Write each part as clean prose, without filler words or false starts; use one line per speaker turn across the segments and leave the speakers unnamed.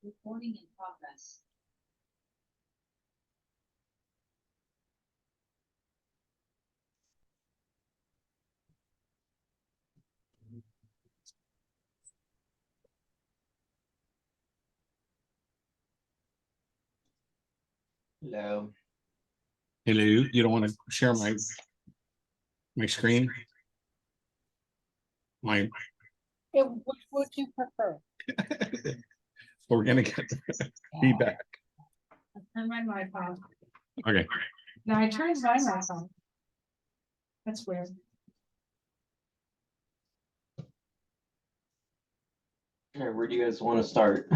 Recording in progress.
Hello.
Hello, you don't want to share my screen? My
Which would you prefer?
we're gonna get feedback.
Turn my mic off.
Okay.
No, I turned my mic on. That's weird.
All right, where do you guys want to start?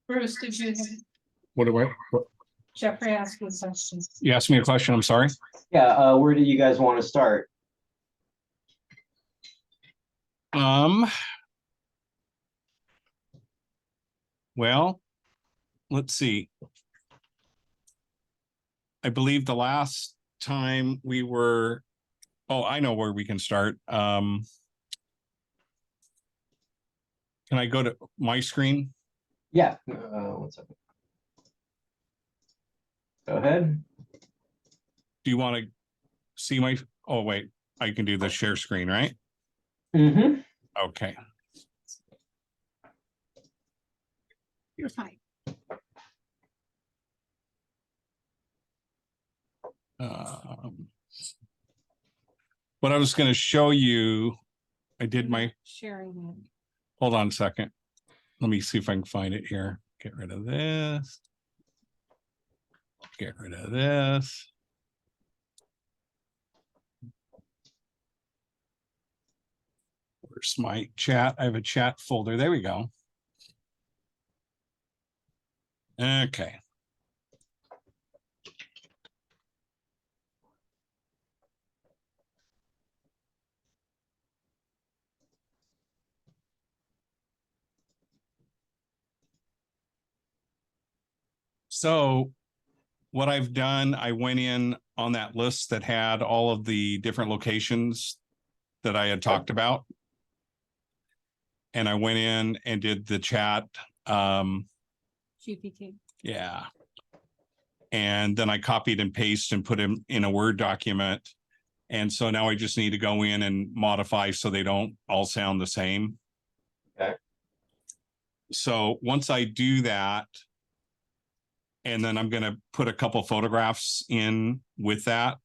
Bruce, did you,
What do I? What,
Geoffrey asked you questions.
you asked me a question. I'm sorry.
Yeah, where do you guys want to start?
Well, let's see. I believe the last time we were, oh, I know where we can start. Can I go to my screen?
Yeah, 1 second. Go ahead.
Do you want to see my, oh, wait, I can do the share screen, right?
Mm-hmm.
Okay.
You're fine.
What I was going to show you, I did my,
Sharing.
hold on a second. Let me see if I can find it here. Get rid of this. Get rid of this. Where's my chat? I have a chat folder. There we go. Okay. So what I've done, I went in on that list that had all of the different locations that I had talked about. And I went in and did the chat.
GPT.
Yeah. And then I copied and pasted and put them in a Word document. And so now I just need to go in and modify so they don't all sound the same.
Okay.
So once I do that, and then I'm going to put a couple photographs in with that.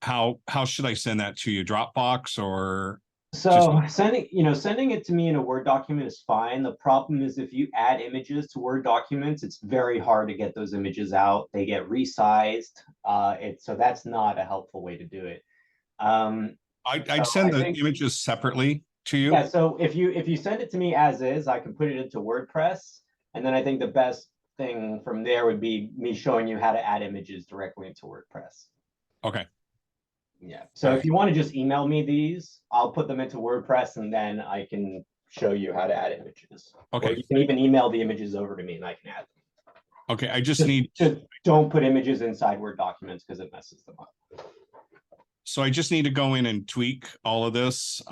How should I send that to you? Dropbox or?
So sending it to me in a Word document is fine. The problem is if you add images to Word documents, it's very hard to get those images out. They get resized. So that's not a helpful way to do it.
I'd send the images separately to you.
Yeah, so if you send it to me as is, I can put it into WordPress, and then I think the best thing from there would be me showing you how to add images directly into WordPress.
Okay.
Yeah. So if you want to just email me these, I'll put them into WordPress, and then I can show you how to add images.
Okay.
Or you can even email the images over to me, and I can add them.
Okay. I just need.
Don't put images inside Word documents because it messes them up.
So I just need to go in and tweak all of this.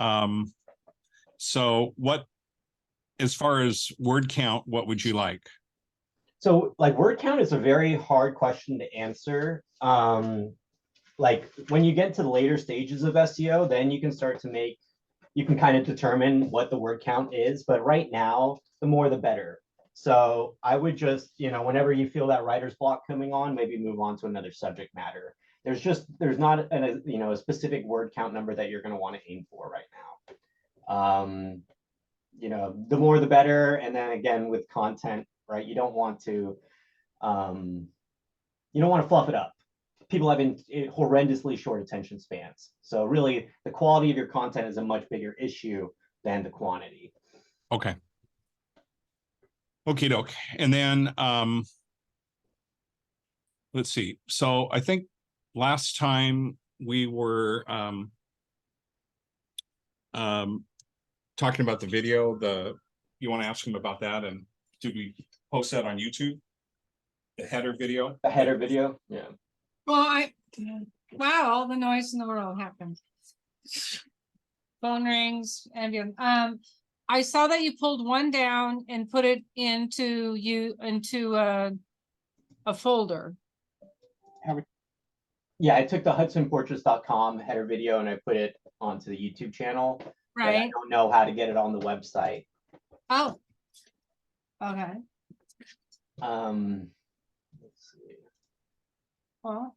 So what, as far as word count, what would you like?
So like word count is a very hard question to answer. Like when you get to the later stages of SEO, then you can start to you can kind of determine what the word count is. But right now, the more the better. So I would just, whenever you feel that writer's block coming on, maybe move on to another subject matter. There's not a specific word count number that you're going to want to aim for right now. The more the better. And then again, with content, right? You don't want to fluff it up. People have horrendously short attention spans. So really the quality of your content is a much bigger issue than the quantity.
Okay. Okay, doke. And then, let's see. So I think last time we were, talking about the video, you want to ask him about that, and did we post that on YouTube? The header video?
The header video, yeah.
Well, wow, all the noise in the world happened. Phone rings, and I saw that you pulled one down and put it into a folder.
Yeah, I took the hudsonportraits.com header video and I put it onto the YouTube channel. But I
Right.
don't know how to get it on the website.
Oh. Okay.
Let's see.
Well,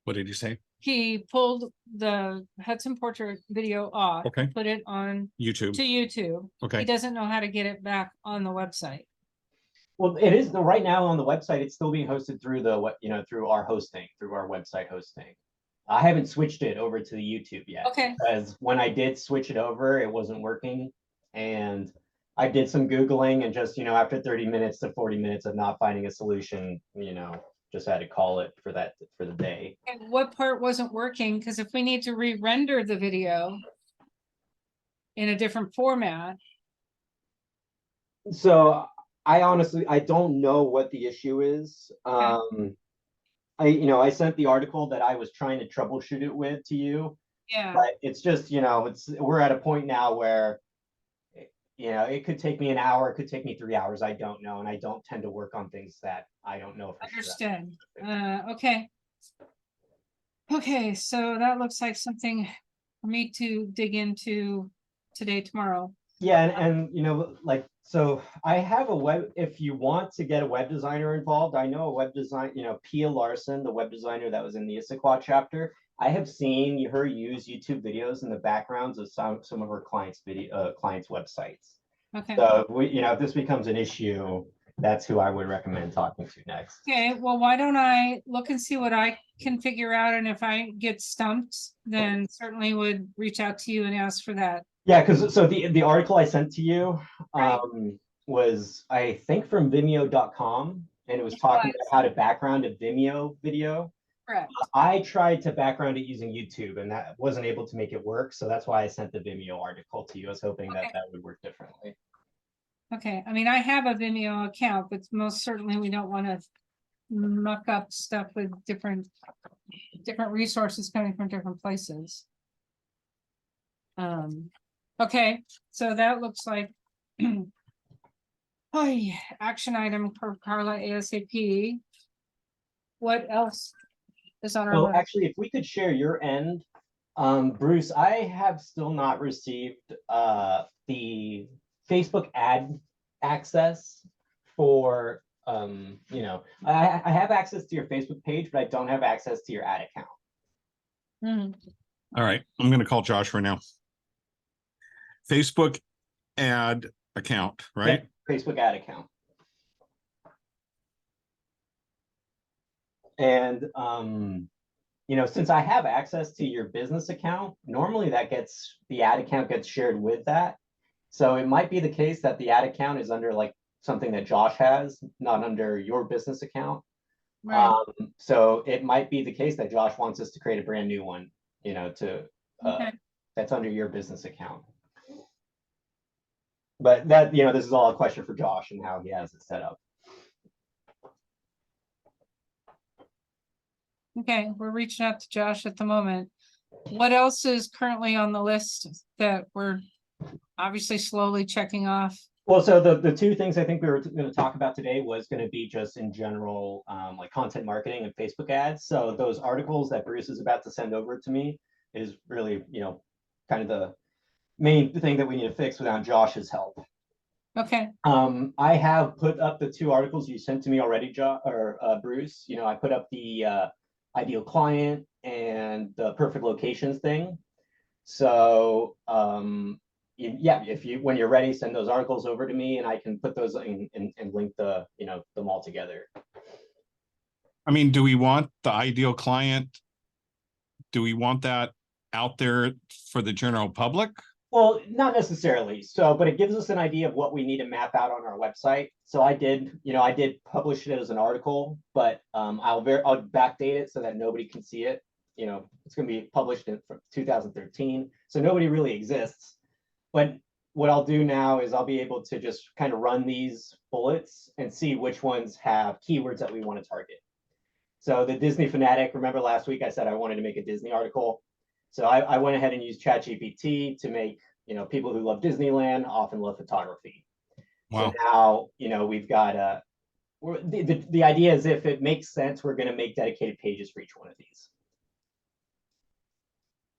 What did you say?
he pulled the Hudson portrait video off.
Okay.
And put it on
YouTube.
to YouTube. He
Okay.
doesn't know how to get it back on the website.
Well, it is right now on the website. It's still being hosted through through our hosting, through our website hosting. I haven't switched it over to the YouTube yet.
Okay.
Because when I did switch it over, it wasn't working. And I did some Googling and just, after 30 minutes to 40 minutes of not finding a solution, just had to call it for the day.
And what part wasn't working? Because if we need to re-render the video in a different format.
So I don't know what the issue is. I sent the article that I was trying to troubleshoot it with to you.
Yeah.
But it's just, we're at a point now where, it could take me an hour, it could take me 3 hours. I don't know. And I don't tend to work on things that I don't know for
Understood. Okay. Okay, so that looks like something for me to dig into today, tomorrow.
Yeah, and so I have a web, if you want to get a web designer involved, I know a web design, Pia Larson, the web designer that was in the Issaquah chapter. I have seen her use YouTube videos in the backgrounds of some of her clients' websites.
Okay.
So if this becomes an issue, that's who I would recommend talking to next.
Okay, well, why don't I look and see what I can figure out, and if I get stumped, then certainly would reach out to you and ask for that.
Yeah, because the article I sent to you was, I think, from Vimeo.com, and it was talking about how to background a Vimeo video.
Correct.
I tried to background it using YouTube, and that wasn't able to make it work. So that's why I sent the Vimeo article to you. I was hoping that would work differently.
Okay, I mean, I have a Vimeo account, but most certainly we don't want to muck up stuff with different resources coming from different places. Okay, so that looks like oh yeah, action item for Carla ASAP. What else is on our list?
Actually, if we could share your end, Bruce, I have still not received the Facebook ad access for I have access to your Facebook page, but I don't have access to your ad account.
All right, I'm going to call Josh right now. Facebook ad account, right?
Yeah, Facebook ad account. And since I have access to your business account, normally the ad account gets shared with that. So it might be the case that the ad account is under like something that Josh has, not under your business account.
Right.
So it might be the case that Josh wants us to create a brand new one, that's under your business account. But that, this is all a question for Josh and how he has it set up.
Okay, we're reaching out to Josh at the moment. What else is currently on the list that we're obviously slowly checking off?
Well, so the two things I think we were going to talk about today was going to be just in general, like content marketing and Facebook ads. So those articles that Bruce is about to send over to me is really, kind of the main thing that we need to fix without Josh's help.
Okay.
I have put up the two articles you sent to me already, Bruce. I put up the ideal client and the perfect locations thing. So yeah, when you're ready, send those articles over to me and I can put those in and link them all together.
I mean, do we want the ideal client? Do we want that out there for the general public?
Well, not necessarily. So, but it gives us an idea of what we need to map out on our website. So I did publish it as an article, but I'll backdate it so that nobody can see it. It's going to be published in 2013, so nobody really exists. But what I'll do now is I'll be able to just kind of run these bullets and see which ones have keywords that we want to target. So the Disney fanatic, remember last week I said I wanted to make a Disney article. So I went ahead and used ChatGPT to make, people who love Disneyland often love photography.
Wow.
So now, we've got the idea is if it makes sense, we're going to make dedicated pages for each one of these.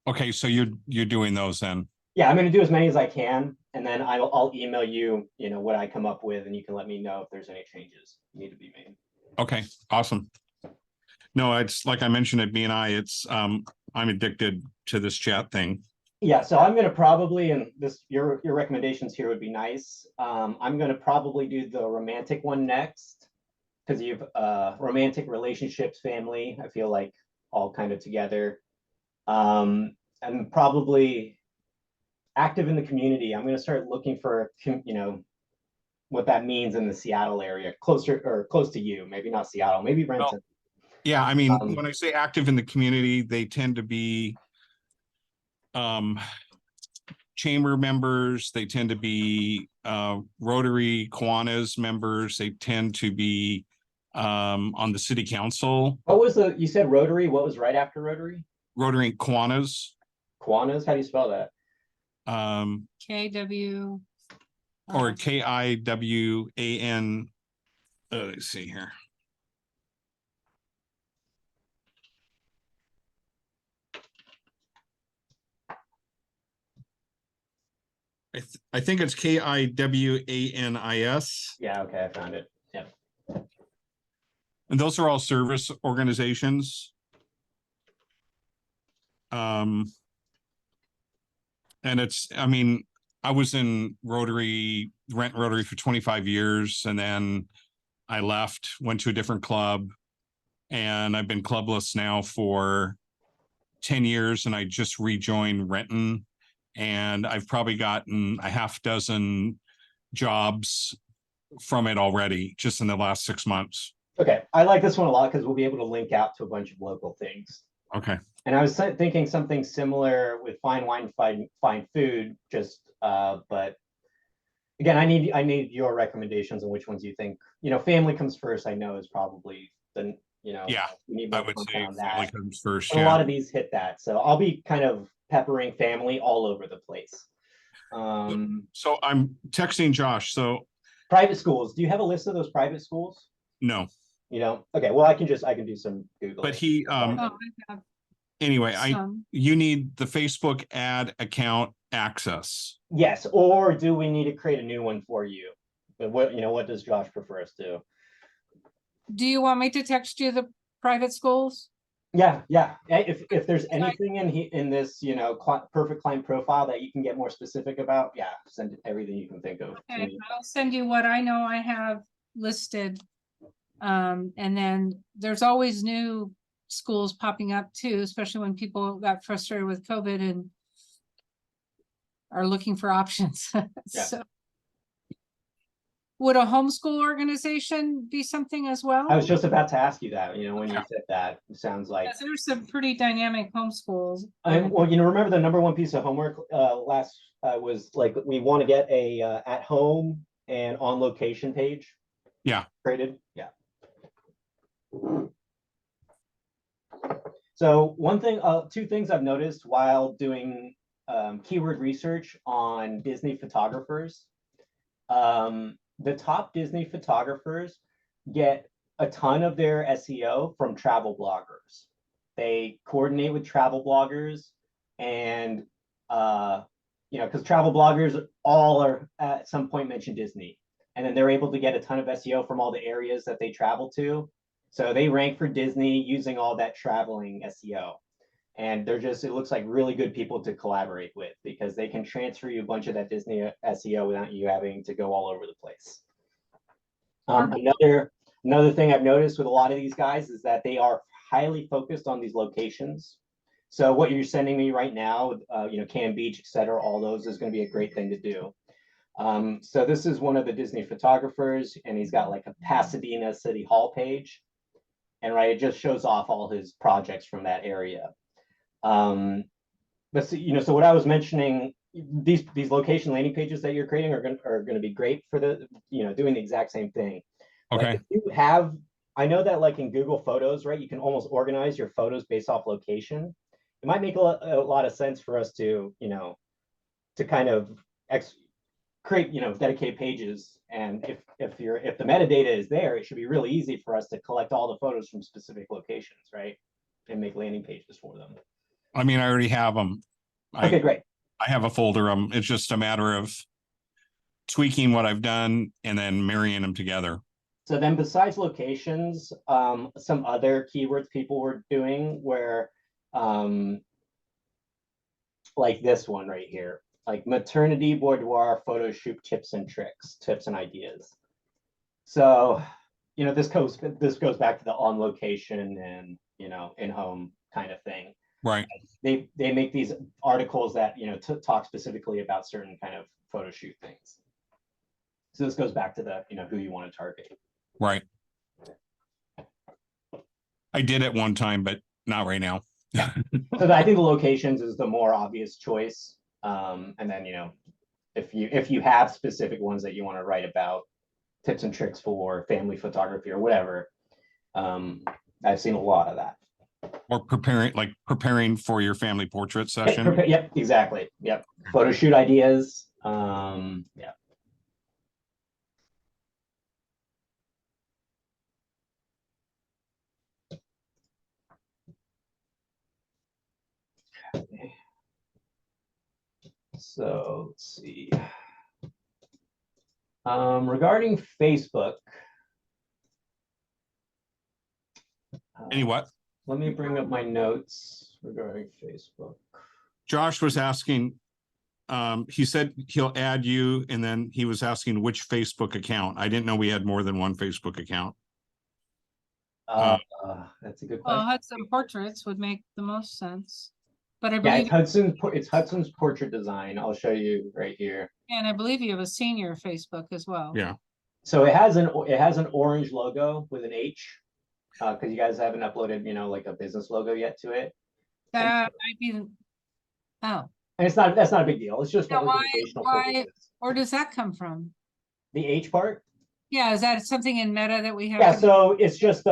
Okay, so you're doing those then.
Yeah, I'm going to do as many as I can, and then I'll email you, what I come up with, and you can let me know if there's any changes need to be made.
Okay, awesome. No, it's like I mentioned at BNI, it's I'm addicted to this chat thing.
Yeah, so I'm going to probably, and your recommendations here would be nice. I'm going to probably do the romantic one next, because you've romantic relationships, family, I feel like all kind of together. And probably active in the community. I'm going to start looking for, what that means in the Seattle area, close to you, maybe not Seattle, maybe Renton.
Yeah, I mean, when I say active in the community, they tend to be chamber members, they tend to be Rotary Kiwanis members, they tend to be on the city council.
What was you said Rotary, what was right after Rotary?
Rotary Kiwanis.
Kiwanis, how do you spell that?
KW.
Or KIWAN. Let's see here. I think it's KIWANIS.
Yeah, okay, I found it. Yeah.
And those are all service organizations. And I was in Rotary for 25 years, and then I left, went to a different club, and I've been clubless now for 10 years, and I just rejoined Renton, and I've probably gotten a half dozen jobs from it already just in the last 6 months.
Okay, I like this one a lot because we'll be able to link out to a bunch of local things.
Okay.
And I was thinking something similar with fine wine, fine food, but again, I need your recommendations on which ones you think, family comes first. I know is probably
yeah,
we need
I
more
would say
content on
family
that.
comes first.
A lot of these hit that, so I'll be kind of peppering family all over the place.
So I'm texting Josh. So
private schools. Do you have a list of those private schools?
no.
Okay. Well, I can do some Google.
But he anyway, you need the Facebook ad account access.
Yes, or do we need to create a new one for you? But what does Josh prefer us to?
Do you want me to text you the private schools?
Yeah. If there's anything in this, perfect client profile that you can get more specific about, yeah, send everything you can think of.
Okay, I'll send you what I know I have listed. And then there's always new schools popping up too, especially when people got frustrated with COVID and are looking for options.
Yeah.
So, would a homeschool organization be something as well?
I was just about to ask you that, when you said that, it sounds like.
Yes, there's some pretty dynamic homeschools.
Well, remember the number one piece of homework was like, we want to get a at home and on location page.
Yeah.
Created. Yeah. So two things I've noticed while doing keyword research on Disney photographers. The top Disney photographers get a ton of their SEO from travel bloggers. They coordinate with travel bloggers, and because travel bloggers all are at some point mention Disney, and then they're able to get a ton of SEO from all the areas that they travel to. So they rank for Disney using all that traveling SEO. And it looks like really good people to collaborate with because they can transfer you a bunch of that Disney SEO without you having to go all over the place. Another thing I've noticed with a lot of these guys is that they are highly focused on these locations. So what you're sending me right now, Cam Beach, et cetera, all those is going to be a great thing to do. So this is one of the Disney photographers, and he's got like a Pasadena City Hall page. And right, it just shows off all his projects from that area. But so what I was mentioning, these location landing pages that you're creating are going to be great for doing the exact same thing.
Okay.
Like if you have, I know that like in Google Photos, right, you can almost organize your photos based off location. It might make a lot of sense for us to kind of create dedicated pages, and if the metadata is there, it should be really easy for us to collect all the photos from specific locations, right, and make landing pages for them.
I mean, I already have them.
Okay, great.
I have a folder. It's just a matter of tweaking what I've done and then marrying them together.
So then besides locations, some other keywords people were doing were like this one right here, like maternity boudoir photo shoot tips and tricks, tips and ideas. So, this goes back to the on location and, in home kind of thing.
Right.
They make these articles that, talk specifically about certain kind of photo shoot things. So this goes back to the, who you want to target.
Right. I did at one time, but not right now.
So I think the locations is the more obvious choice. And then, if you have specific ones that you want to write about, tips and tricks for family photography or whatever, I've seen a lot of that.
Or preparing for your family portrait session.
Yep, exactly. Yep. Photo shoot ideas. Yeah. Okay. So let's see. Regarding Facebook.
Any what?
Let me bring up my notes regarding Facebook.
Josh was asking, he said he'll add you, and then he was asking which Facebook account. I didn't know we had more than one Facebook account.
That's a good question.
Well, Hudson Portraits would make the most sense. But I
Yeah,
believe
it's Hudson's Portrait Design. I'll show you right here.
and I believe you have a senior Facebook as well.
Yeah.
So it has an orange logo with an H, because you guys haven't uploaded, like a business logo yet to it.
That might be
And that's not a big deal. It's just
Now,
for organizational purposes.
or does that come from?
The H part?
Yeah, is that something in Meta that we have?
Yeah,
to-
so it's just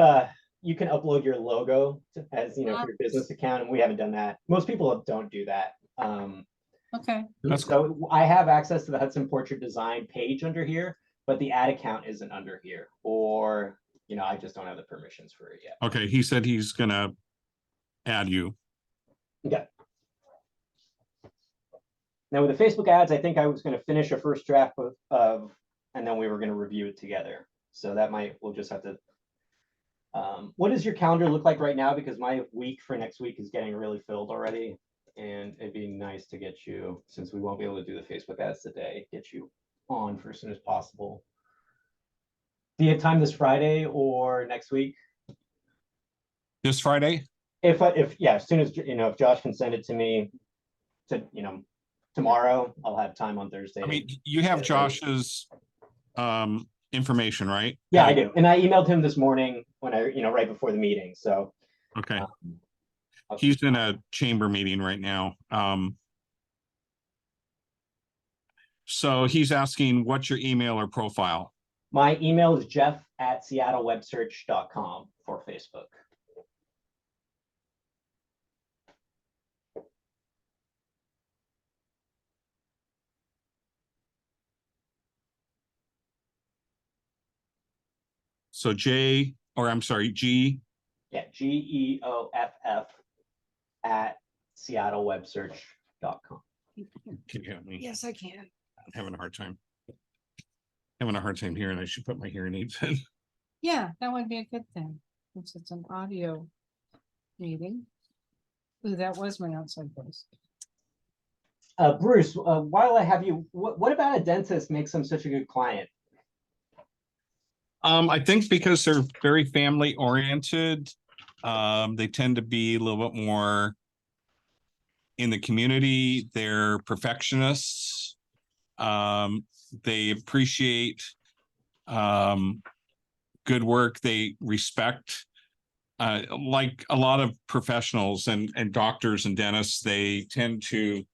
you can upload your logo as for your business account, and we haven't done that. Most people don't do that.
Okay.
That's
So I have access to the Hudson Portrait Design page under here, but the ad account isn't under here, or I just don't have the permissions for it yet.
Okay. He said he's gonna add you.
Okay. Now with the Facebook ads, I think I was going to finish a first draft of, and then we were going to review it together. So we'll just have to. What does your calendar look like right now? Because my week for next week is getting really filled already, and it'd be nice to get you, since we won't be able to do the Facebook ads today, get you on for as soon as possible. Do you have time this Friday or next week?
This Friday?
If as soon as if Josh can send it to me to tomorrow, I'll have time on Thursday.
I mean, you have Josh's information, right?
Yeah, I do. And I emailed him this morning when right before the meeting. So
okay. He's in a chamber meeting right now. So he's asking, what's your email or profile?
My email is jeff@seattlewebsearch.com for Facebook.
So G.
Yeah, GEOFF at seattlewebsearch.com.
Can you help me?
Yes, I can.
I'm having a hard time. Hearing. I should put my hearing aids in.
Yeah, that would be a good thing, since it's an audio meeting. Ooh, that was my outside voice.
Bruce, while I have you, what about a dentist makes them such a good client?
I think because they're very family oriented, they tend to be a little bit more in the community. They're perfectionists. They appreciate good work. They respect, like a lot of professionals and doctors and dentists, they tend to,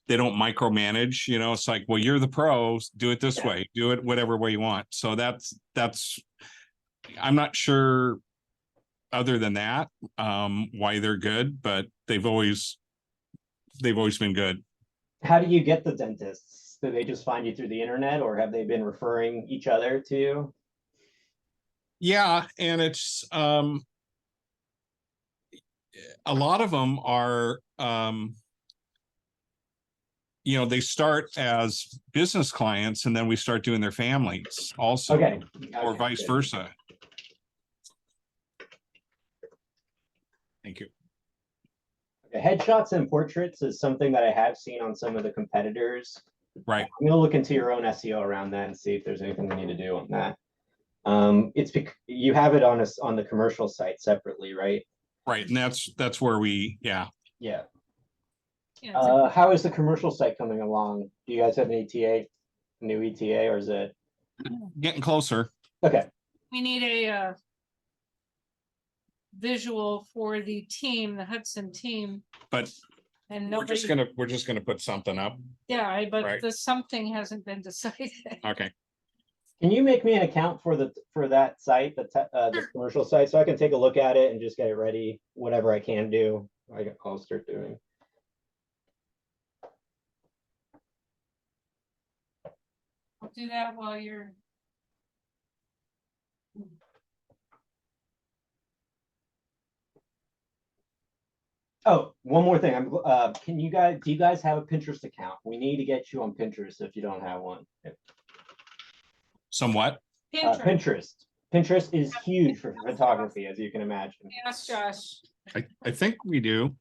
they don't micromanage, you know, it's like, well, you're the pros, do it this way, do it whatever way you want. So that's, I'm not sure other than that, why they're good, but they've always been good.
How do you get the dentists? Do they just find you through the internet, or have they been referring each other to you?
Yeah, and it's a lot of them are you know, they start as business clients and then we start doing their families also,
Okay.
or
Okay,
vice
good.
versa. Thank you.
Okay, headshots and portraits is something that I have seen on some of the competitors.
Right.
I'm gonna look into your own SEO around that and see if there's anything we need to do on that. It's you have it on on the commercial site separately, right?
Right, and that's where we, yeah.
Yeah.
Yeah,
How is the commercial site coming along? Do you guys have an ETA, new ETA, or is it?
Getting closer.
Okay.
we need a visual for the team, the Hudson team,
But
and
we're just gonna put something up.
yeah, but
Right.
the something hasn't been decided.
Okay.
Can you make me an account for that site, the commercial site, so I can take a look at it and just get it ready, whatever I can do, I'll start doing.
I'll do that while you're.
Oh, one more thing. Do you guys have a Pinterest account? We need to get you on Pinterest if you don't have one.
Somewhat.
Pinterest.
Pinterest is huge for photography, as you can imagine.
Yes, Josh.
I think we do.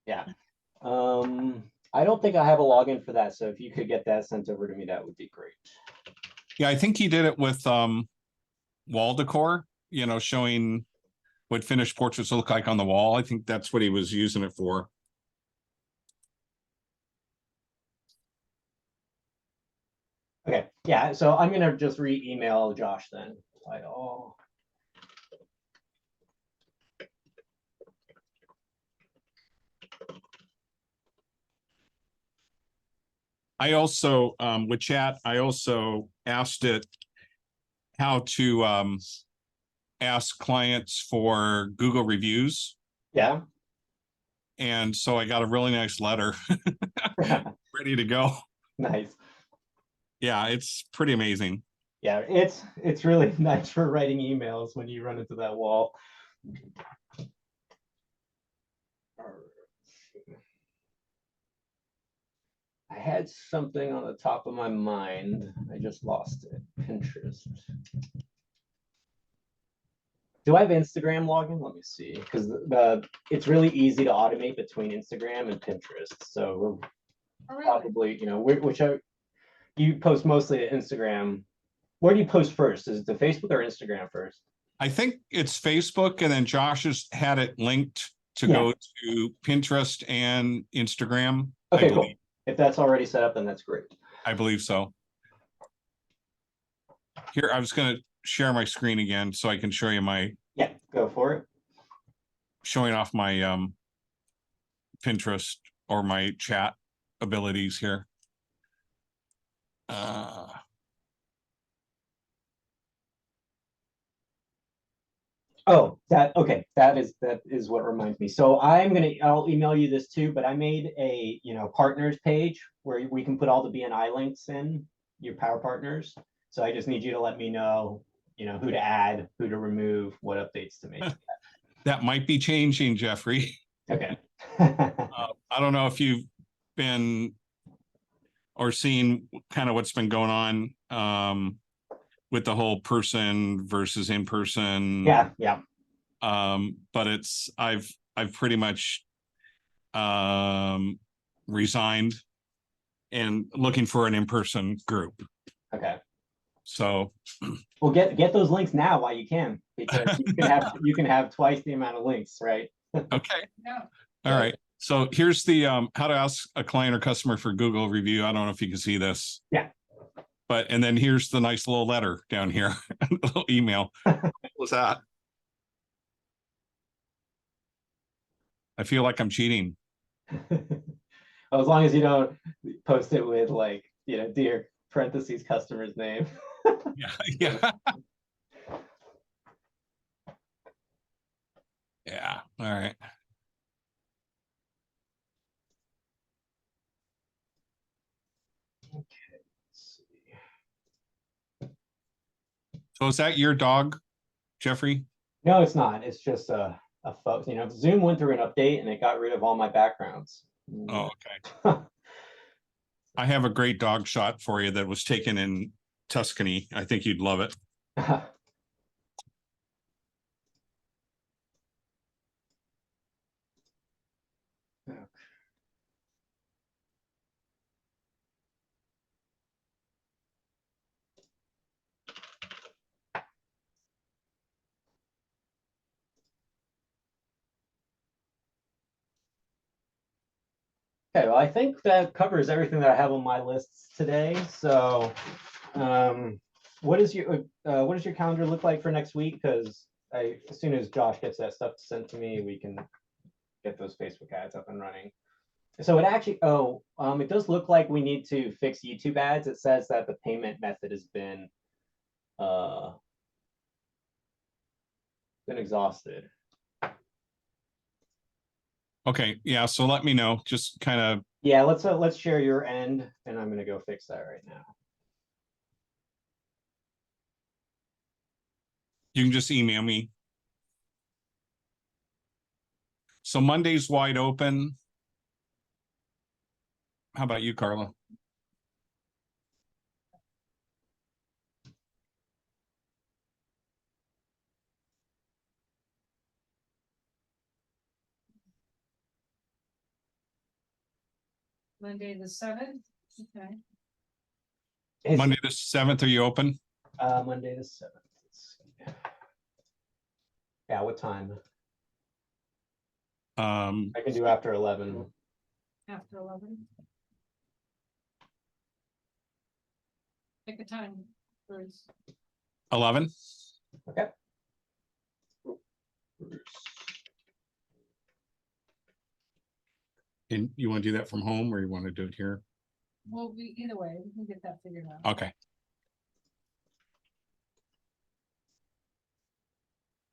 Yeah. I don't think I have a login for that, so if you could get that sent over to me, that would be great.
Yeah, I think he did it with wall decor, you know, showing what finished portraits look like on the wall. I think that's what he was using it for.
Okay, yeah, so I'm gonna just re-email Josh then. Title.
I also, with chat, I also asked it how to ask clients for Google reviews.
Yeah.
And so I got a really nice letter ready to go.
Nice.
Yeah, it's pretty amazing.
Yeah, it's really nice for writing emails when you run into that wall. I had something on the top of my mind. I just lost it. Pinterest. Do I have Instagram login? Let me see, because it's really easy to automate between Instagram and Pinterest. So we're probably, you know, whichever you post mostly to Instagram. Where do you post first? Is it to Facebook or Instagram first?
I think it's Facebook, and then Josh has had it linked to go to Pinterest and Instagram.
Okay, cool. If that's already set up, then that's great.
I believe so. Here, I was going to share my screen again so I can show you my.
Yeah, go for it.
Showing off my Pinterest or my chat abilities here.
Oh, okay. That is what reminds me. So I'll email you this too, but I made a, partners page where we can put all the BNI links in, your power partners. So I just need you to let me know, who to add, who to remove, what updates to make.
That might be changing, Geoffrey.
Okay.
I don't know if you've been or seen kind of what's been going on with the whole person versus in person.
Yeah.
But I've pretty much resigned and looking for an in-person group.
Okay.
So
well, get those links now while you can, because you can have twice the amount of links, right?
Okay.
Yeah.
All right. So here's the how to ask a client or customer for Google review. I don't know if you can see this.
Yeah.
But and then here's the nice little letter down here, a little email. What was that? I feel like I'm cheating.
Well, as long as you don't post it with like, dear parentheses customer's name.
Yeah, yeah. Yeah. All right.
Let's see.
So is that your dog, Geoffrey?
No, it's not. It's just a photo. Zoom went through an update and it got rid of all my backgrounds.
Oh, okay. I have a great dog shot for you that was taken in Tuscany. I think you'd love it.
Okay, well, I think that covers everything that I have on my lists today. So, what does your calendar look like for next week? Because as soon as Josh gets that stuff sent to me, we can get those Facebook ads up and running. So it actually, it does look like we need to fix YouTube ads. It says that the payment method has been exhausted.
Okay. Yeah. So let me know. Just kind of.
Yeah, let's share your end, and I'm gonna go fix that right now.
You can just email me. So Monday's wide open. How about you, Carla?
Monday, the 7th. Okay.
Monday the 7th, are you open?
Monday the 7th. Yeah, what time? I can do after 11.
After 11. Pick a time, Bruce.
11.
Okay.
And you want to do that from home or you want to do it here?
Well, either way, we can get that figured out.
Okay.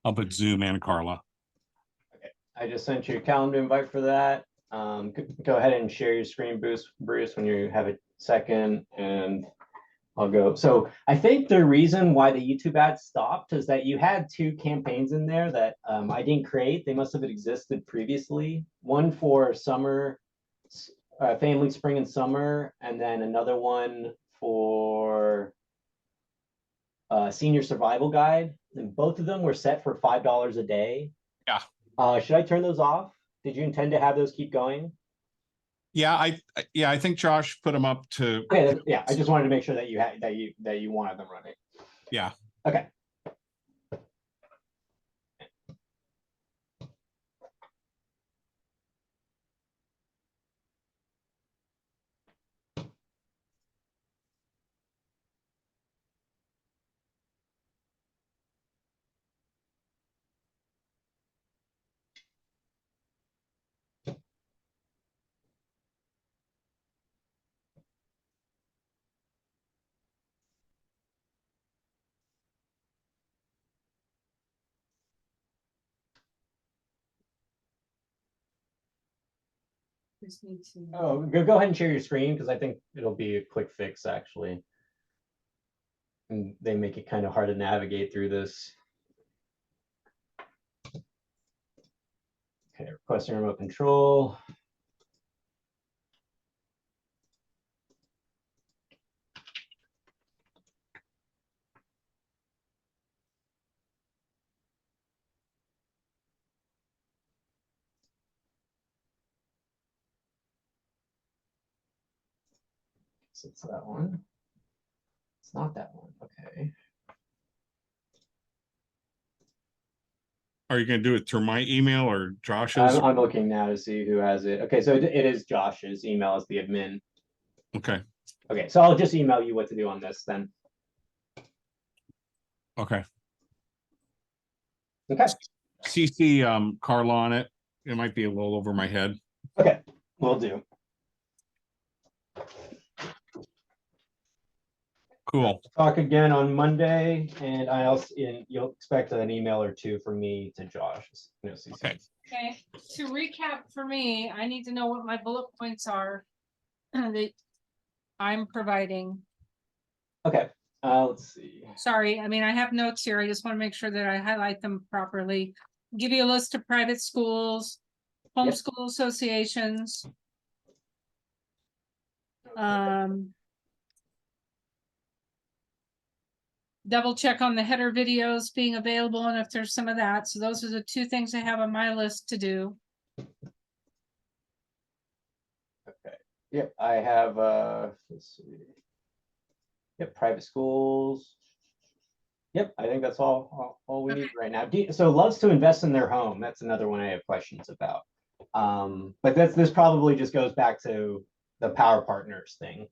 I'll put Zoom and Carla.
Okay. I just sent you a calendar invite for that. Go ahead and share your screen, Bruce, when you have a second, and I'll go. So I think the reason why the YouTube ads stopped is that you had two campaigns in there that I didn't create. They must have existed previously. One for summer, family, spring and summer, and then another one for senior survival guide. And both of them were set for $5 a day.
Yeah.
Should I turn those off? Did you intend to have those keep going?
Yeah, I think Josh put them up to.
Okay, yeah, I just wanted to make sure that you had that you wanted them running.
Yeah.
Okay.
Just need to.
Oh, go ahead and share your screen because I think it'll be a quick fix actually. And they make it kind of hard to navigate through this. Okay, requesting remote control. So it's that one. It's not that one. Okay.
are you gonna do it through my email or Josh's?
I'm looking now to see who has it. Okay, so it is Josh's email as the admin.
Okay,
Okay, so I'll just email you what to do on this then.
okay.
Okay,
CC Carla on it. It might be a little over my head.
okay, will do.
Cool.
Talk again on Monday, and you'll expect an email or two from me to Josh. CC.
Okay.
Okay, to recap for me, I need to know what my bullet points are that I'm providing.
Okay, let's see.
Sorry, I mean, I have notes here. I just want to make sure that I highlight them properly. Give you a list of private schools,
Yep.
homeschool associations. Double check on the header videos being available and if there's some of that. So those are the two things I have on my list to do.
Okay. Yep, I have let's see. Yep, private schools. Yep, I think that's all we need right now. So loves to invest in their home. That's another one I have questions about. But this probably just goes back to the power partners thing.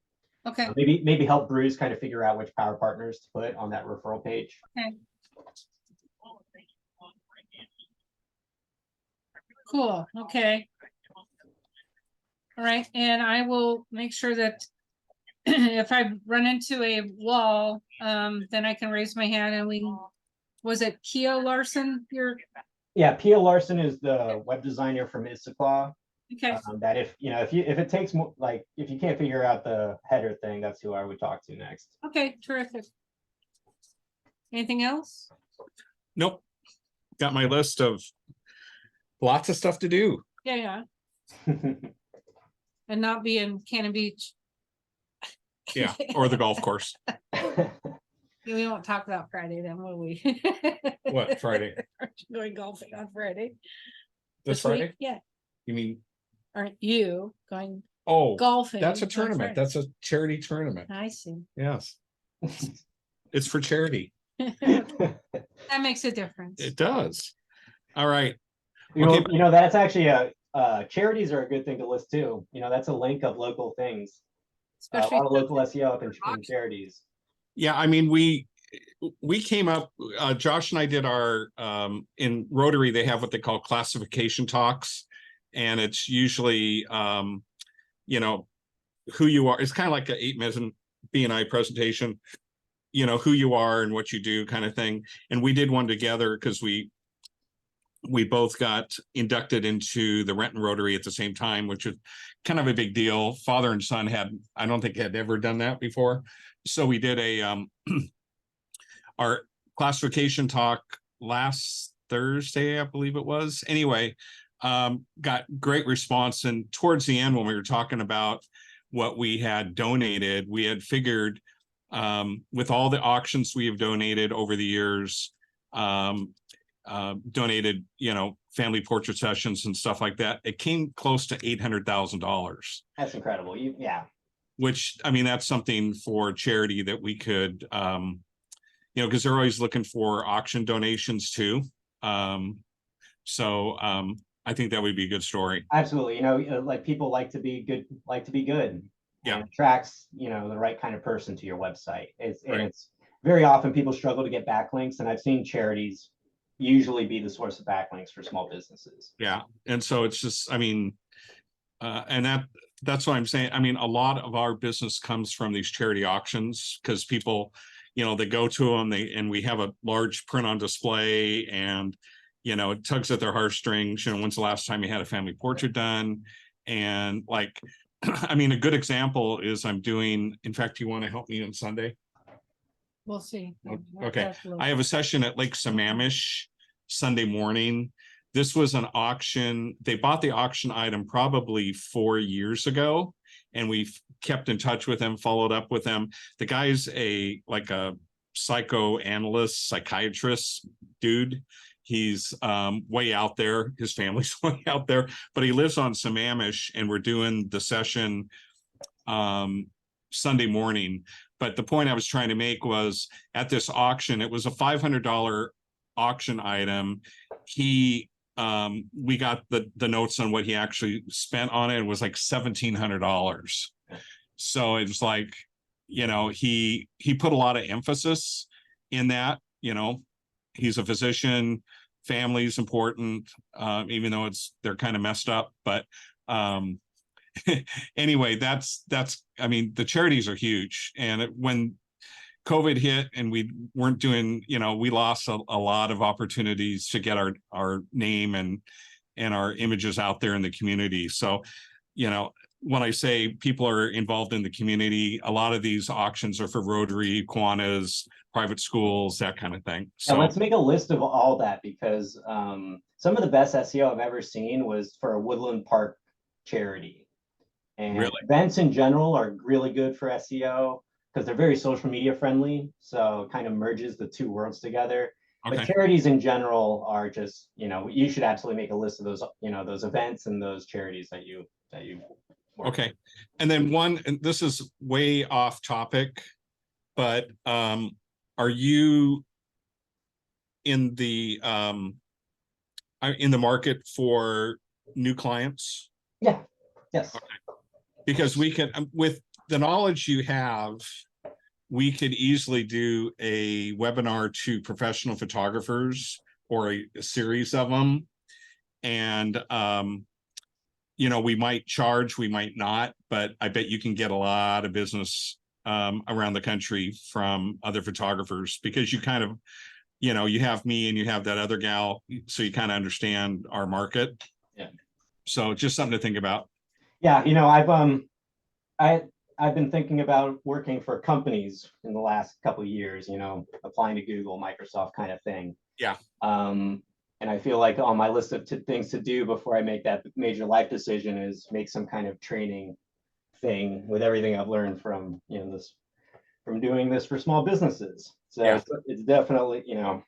Okay.
Maybe help Bruce kind of figure out which power partners to put on that referral page.
Okay. Cool. Okay. All right. And I will make sure that if I run into a wall, then I can raise my hand and was it Keo Larson?
Yeah, Pia Larson is the web designer from Issaquah.
Okay.
That if it takes more, like if you can't figure out the header thing, that's who I would talk to next.
Okay, terrific. Anything else?
Nope. Got my list of lots of stuff to do.
Yeah. And not be in Cannon Beach.
Yeah, or the golf course.
We won't talk about Friday then, will we?
What, Friday?
Aren't you going golfing on Friday?
This
week?
Friday?
Yeah.
You mean,
Aren't you going
oh,
golfing?
that's a
on
tournament.
Friday?
That's a charity tournament.
I see.
Yes. It's for charity.
That makes a difference.
It does. All right.
That's actually charities are a good thing to list too. That's a link of local things.
Especially
a lot of local SEO up in charities.
Yeah, I mean, we came up, Josh and I did our in Rotary, they have what they call classification talks. And it's usually who you are. It's kind of like an 8-minute B&I presentation, who you are and what you do kind of thing. And we did one together because we both got inducted into the Renton Rotary at the same time, which is kind of a big deal. Father and son I don't think had ever done that before. So we did our classification talk last Thursday, I believe it was. Anyway, got great response. And towards the end, when we were talking about what we had donated, we had figured with all the auctions we have donated over the years, donated, family portrait sessions and stuff like that, it came close to $800,000.
That's incredible. Yeah.
Which, I mean, that's something for charity that we could, because they're always looking for auction donations too. So I think that would be a good story.
Absolutely. Like people like to be good.
Yeah.
And attracts, the right kind of person to your website. It's very often people struggle to get backlinks, and I've seen charities usually be the source of backlinks for small businesses.
Yeah. And so it's just, I mean, and that's what I'm saying. I mean, a lot of our business comes from these charity auctions because people, they go to them, and we have a large print on display, and, it tugs at their heartstrings. When's the last time you had a family portrait done? And like, I mean, a good example is in fact, you want to help me on Sunday?
We'll see.
Okay. I have a session at Lake Sammamish Sunday morning. This was an auction. They bought the auction item probably 4 years ago, and we've kept in touch with them, followed up with them. The guy's a psychoanalyst, psychiatrist dude. He's way out there. His family's way out there, but he lives on Sammamish, and we're doing the session Sunday morning. But the point I was trying to make was at this auction, it was a $500 auction item. we got the notes on what he actually spent on it. It was like $1,700. So it's like, he put a lot of emphasis in that. He's a physician, family's important, even though they're kind of messed up, but anyway, I mean, the charities are huge. And when COVID hit and we weren't doing, we lost a lot of opportunities to get our name and our images out there in the community. So, when I say people are involved in the community, a lot of these auctions are for Rotary, Kiwanis, private schools, that kind of thing. So
let's make a list of all that, because some of the best SEO I've ever seen was for a Woodland Park charity. And
really,
events in general are really good for SEO because they're very social media friendly. So it kind of merges the two worlds together.
okay.
But charities in general are just, you should absolutely make a list of those, those events and those charities that you work
Okay.
with.
And then and this is way off topic, but are you in the market for new clients?
Yeah. Yes.
Okay. Because we can, with the knowledge you have, we could easily do a webinar to professional photographers or a series of them. And, we might charge, we might not, but I bet you can get a lot of business around the country from other photographers, because you kind of, you have me and you have that other gal, so you kind of understand our market.
Yeah.
So just something to think about.
Yeah, I've been thinking about working for companies in the last couple of years, applying to Google, Microsoft kind of thing.
Yeah.
And I feel like on my list of things to do before I make that major life decision is make some kind of training thing with everything I've learned from, from doing this for small businesses. So
Yeah.
it's definitely, I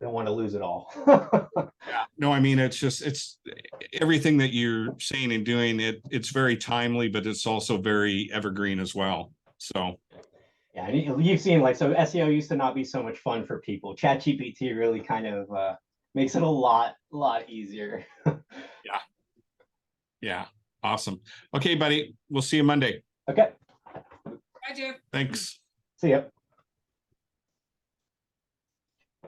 don't want to lose it all.
Yeah. No, I mean, it's everything that you're saying and doing, it's very timely, but it's also very evergreen as well. So
yeah, and you've seen, like, so SEO used to not be so much fun for people. ChatGPT really kind of makes it a lot easier.
yeah. Yeah. Awesome. Okay, buddy. We'll see you Monday.
Okay.
Hi, Jeff.
Thanks.
See ya.